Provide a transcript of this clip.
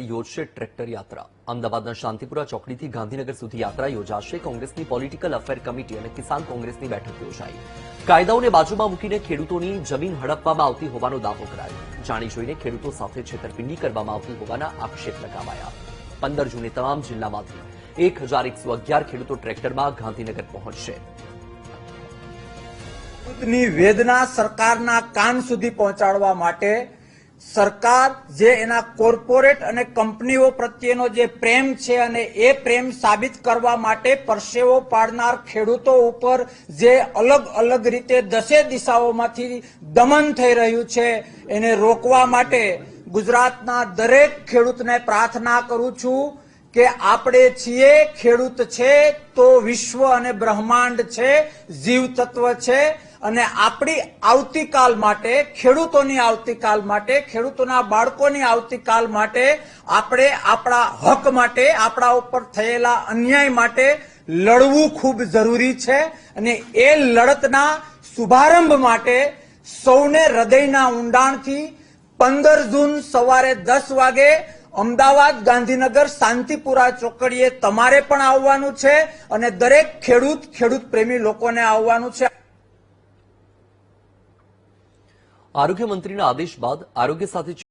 યોજશે ટ્રેક્ટર યાત્રા। અમદાવાદના શાંતિપુરા ચોકડીથી ગાંધીનગર સુધી યાત્રા યોજાશે। કોંગ્રેસની પોલિટિકલ અફેર કમિટી અને કિસાન કોંગ્રેસની બેઠક યોજાઈ। કાયદાઓને બાજુમાં મૂકીને ખેડૂતોની જમીન હડપવામાં આવતી હોવાનો દાવો કરાયો। જાણી જોઈને ખેડૂતો સાથે છેતરપિંડી કરવામાં આવતી હોવાના આક્ષેપ લગાવાયા। 15 જૂને તમામ જિલ્લામાંથી 1111 ખેડૂતો ટ્રેક્ટરમાં ગાંધીનગર પહોંચશે। ખેડૂતની વેદના સરકારના કાન સુધી પહોંચાડવા માટે સરકાર જે એના કોર્પોરેટ અને કંપનીઓ પ્રત્યેનો જે પ્રેમ છે અને એ પ્રેમ સાબિત કરવા માટે પરસેવો પાડનાર ખેડૂતો ઉપર જે અલગ અલગ રીતે દસે દિશાઓમાંથી દમન થઈ રહ્યું છે એને રોકવા માટે ગુજરાતના દરેક ખેડૂતને પ્રાર્થના કરું છું કે આપણે છીએ, ખેડૂત છે તો વિશ્વ અને બ્રહ્માંડ છે, જીવ તત્વ છે અને આપણી આવતીકાલ માટે, ખેડૂતોની આવતીકાલ માટે, ખેડૂતોના બાળકોની આવતીકાલ માટે આપણે આપણા હક માટે, આપણા ઉપર થયેલા અન્યાય માટે લડવું ખૂબ જરૂરી છે અને એ લડતના શુભારંભ માટે સૌને હૃદયના ઊંડાણથી 15 જૂન સવારે 10 વાગે અમદાવાદ ગાંધીનગર શાંતિપુરા ચોકડીએ તમારે પણ આવવાનું છે અને દરેક ખેડૂત પ્રેમી લોકોને આવવાનું છે। આરોગ્ય મંત્રીના આદેશ બાદ આરોગ્ય સાથે